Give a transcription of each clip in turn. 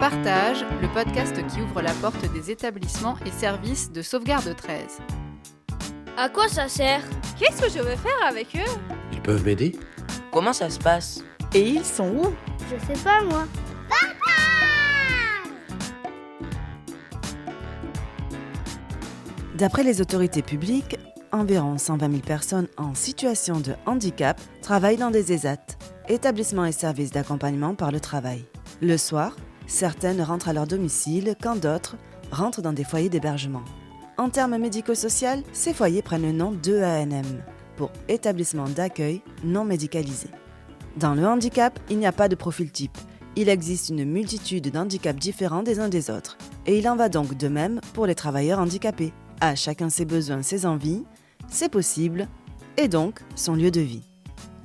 Partage, le podcast qui ouvre la porte des établissements et services de Sauvegarde 13. À quoi ça sert? Qu'est-ce que je vais faire avec eux? Ils peuvent m'aider? Comment ça se passe? Et ils sont où? Je sais pas moi. D'après les autorités publiques, environ 120 000 personnes en situation de handicap travaillent dans des ESAT, établissements et services d'accompagnement par le travail. Le soir, certaines rentrent à leur domicile quand d'autres rentrent dans des foyers d'hébergement. En termes médico-sociaux, ces foyers prennent le nom d'EANM, pour établissement d'accueil non médicalisé. Dans le handicap, il n'y a pas de profil type. Il existe une multitude d'handicaps différents des uns des autres. Et il en va donc de même pour les travailleurs handicapés. À chacun ses besoins, ses envies, ses possibles, et donc son lieu de vie.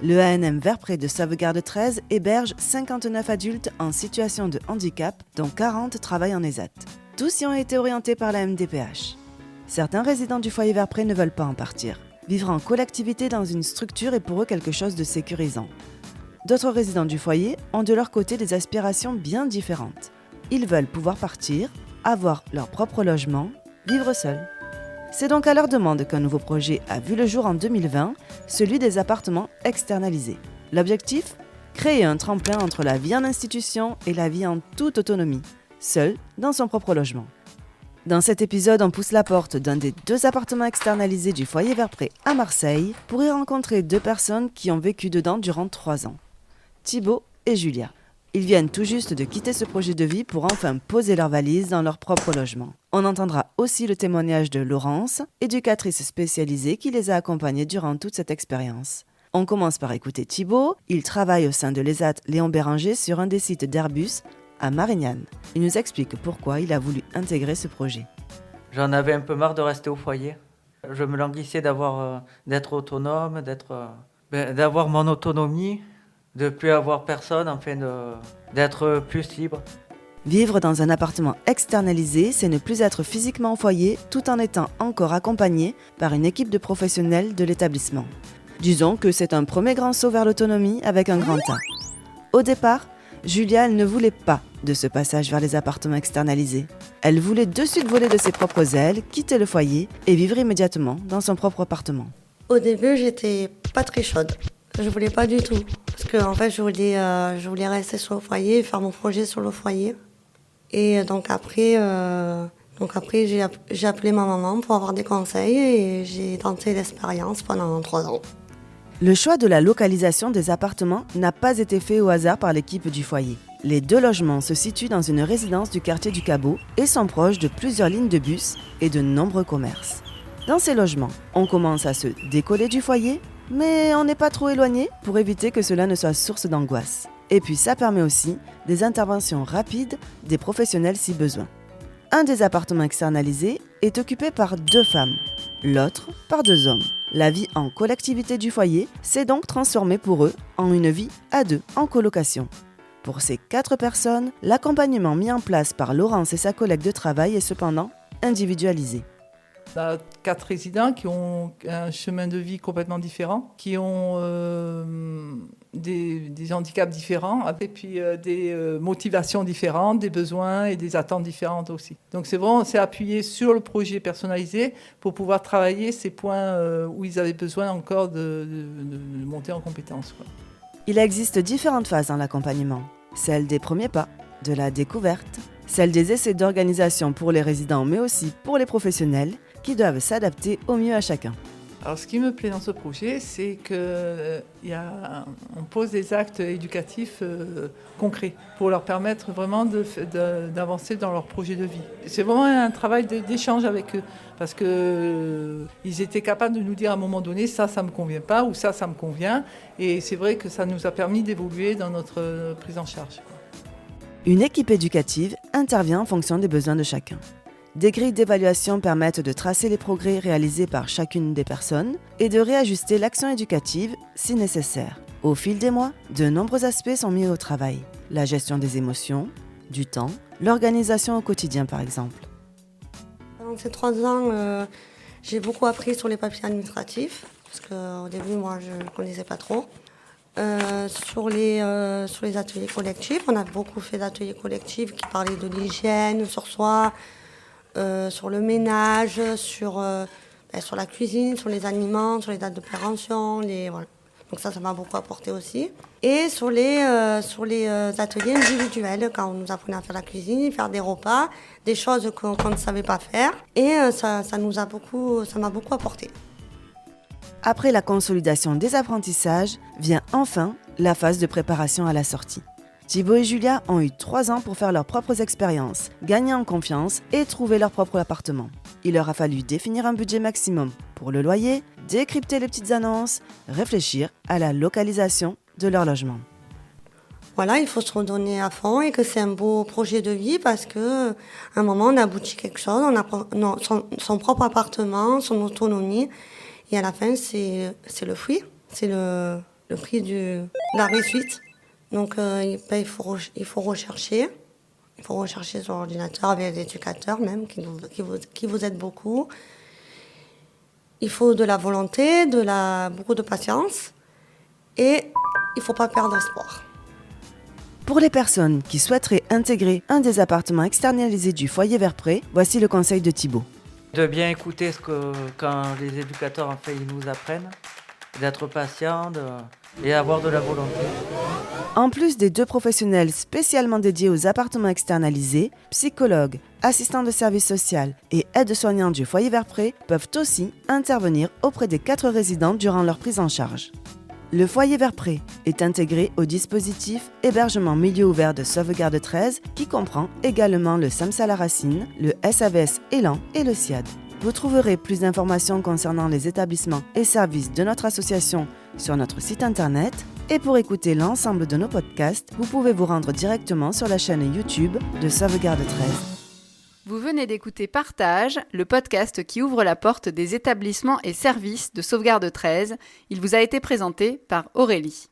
Le ANM Verprès de Sauvegarde 13 héberge 59 adultes en situation de handicap, dont 40 travaillent en ESAT. Tous y ont été orientés par la MDPH. Certains résidents du foyer Verprès ne veulent pas en partir. Vivre en collectivité dans une structure est pour eux quelque chose de sécurisant. D'autres résidents du foyer ont de leur côté des aspirations bien différentes. Ils veulent pouvoir partir, avoir leur propre logement, vivre seuls. C'est donc à leur demande qu'un nouveau projet a vu le jour en 2020, celui des appartements externalisés. L'objectif ? Créer un tremplin entre la vie en institution et la vie en toute autonomie, seul dans son propre logement. Dans cet épisode, on pousse la porte d'un des 2 appartements externalisés du foyer Verprès à Marseille pour y rencontrer 2 personnes qui ont vécu dedans durant 3 ans. Thibaut et Julia. Ils viennent tout juste de quitter ce projet de vie pour enfin poser leurs valises dans leur propre logement. On entendra aussi le témoignage de Laurence, éducatrice spécialisée qui les a accompagnés durant toute cette expérience. On commence par écouter Thibaut. Il travaille au sein de l'ESAT Léon Béranger sur un des sites d'Airbus à Marignane. Il nous explique pourquoi il a voulu intégrer ce projet. J'en avais un peu marre de rester au foyer. Je me languissais d'être autonome, d'avoir mon autonomie, de plus avoir personne, d'être plus libre. Vivre dans un appartement externalisé, c'est ne plus être physiquement au foyer tout en étant encore accompagné par une équipe de professionnels de l'établissement. Disons que c'est un premier grand saut vers l'autonomie avec un grand A. Au départ, Julia, elle ne voulait pas de ce passage vers les appartements externalisés. Elle voulait de suite voler de ses propres ailes, quitter le foyer et vivre immédiatement dans son propre appartement. Au début, j'étais pas très chaude. Je voulais pas du tout. Parce que en fait, je voulais rester sur le foyer, faire mon projet sur le foyer. Et donc après j'ai appelé ma maman pour avoir des conseils et j'ai tenté l'expérience pendant 3 ans. Le choix de la localisation des appartements n'a pas été fait au hasard par l'équipe du foyer. Les 2 logements se situent dans une résidence du quartier du Cabot et sont proches de plusieurs lignes de bus et de nombreux commerces. Dans ces logements, on commence à se décoller du foyer, mais on n'est pas trop éloigné pour éviter que cela ne soit source d'angoisse. Et puis ça permet aussi des interventions rapides des professionnels si besoin. Un des appartements externalisés est occupé par 2 femmes, l'autre par 2 hommes. La vie en collectivité du foyer s'est donc transformée pour eux en une vie à 2 en colocation. Pour ces 4 personnes, l'accompagnement mis en place par Laurence et sa collègue de travail est cependant individualisé. On a 4 résidents qui ont un chemin de vie complètement différent, qui ont des handicaps différents, et puis des motivations différentes, des besoins et des attentes différentes aussi. Donc c'est appuyé sur le projet personnalisé pour pouvoir travailler ces points où ils avaient besoin encore de monter en compétences, quoi. Il existe différentes phases dans l'accompagnement. Celle des premiers pas, de la découverte, celle des essais d'organisation pour les résidents mais aussi pour les professionnels qui doivent s'adapter au mieux à chacun. Alors ce qui me plaît dans ce projet, c'est qu'on pose des actes éducatifs concrets pour leur permettre vraiment d'avancer dans leur projet de vie. C'est vraiment un travail d'échange avec eux parce qu'ils étaient capables de nous dire à un moment donné ça me convient pas ou ça me convient, et c'est vrai que ça nous a permis d'évoluer dans notre prise en charge. Une équipe éducative intervient en fonction des besoins de chacun. Des grilles d'évaluation permettent de tracer les progrès réalisés par chacune des personnes et de réajuster l'action éducative si nécessaire. Au fil des mois, de nombreux aspects sont mis au travail. La gestion des émotions, du temps, l'organisation au quotidien par exemple. Pendant ces 3 ans, j'ai beaucoup appris sur les papiers administratifs, parce qu'au début, moi, je ne connaissais pas trop. Sur les ateliers collectifs, on a beaucoup fait d'ateliers collectifs qui parlaient de l'hygiène sur soi, sur le ménage, sur la cuisine, sur les aliments, sur les dates de péremption, voilà. Donc ça m'a beaucoup apporté aussi. Et sur les ateliers individuels, quand on nous apprenait à faire la cuisine, faire des repas, des choses qu'on ne savait pas faire. Et ça m'a beaucoup apporté. Après la consolidation des apprentissages, vient enfin la phase de préparation à la sortie. Thibaut et Julia ont eu 3 ans pour faire leurs propres expériences, gagner en confiance et trouver leur propre appartement. Il leur a fallu définir un budget maximum pour le loyer, décrypter les petites annonces, réfléchir à la localisation de leur logement. Voilà, il faut se redonner à fond et que c'est un beau projet de vie parce qu'à un moment, on aboutit quelque chose, on a son propre appartement, son autonomie. Et à la fin, c'est le fruit, c'est le prix de la réussite. Donc, il faut rechercher. Il faut rechercher sur l'ordinateur avec des éducateurs même qui vous aident beaucoup. Il faut de la volonté, beaucoup de patience et il ne faut pas perdre espoir. Pour les personnes qui souhaiteraient intégrer un des appartements externalisés du foyer Verpré, voici le conseil de Thibaut. De bien écouter quand les éducateurs en fait, ils nous apprennent, d'être patient et avoir de la volonté. En plus des 2 professionnels spécialement dédiés aux appartements externalisés, psychologues, assistants de service social et aides-soignants du foyer Verpré peuvent aussi intervenir auprès des 4 résidents durant leur prise en charge. Le foyer Verpré est intégré au dispositif hébergement milieu ouvert de Sauvegarde 13 qui comprend également le SAMS à la Racine, le SAVS Élan et le SIAD. Vous trouverez plus d'informations concernant les établissements et services de notre association sur notre site internet. Et pour écouter l'ensemble de nos podcasts, vous pouvez vous rendre directement sur la chaîne YouTube de Sauvegarde 13. Vous venez d'écouter Partage, le podcast qui ouvre la porte des établissements et services de Sauvegarde 13. Il vous a été présenté par Aurélie.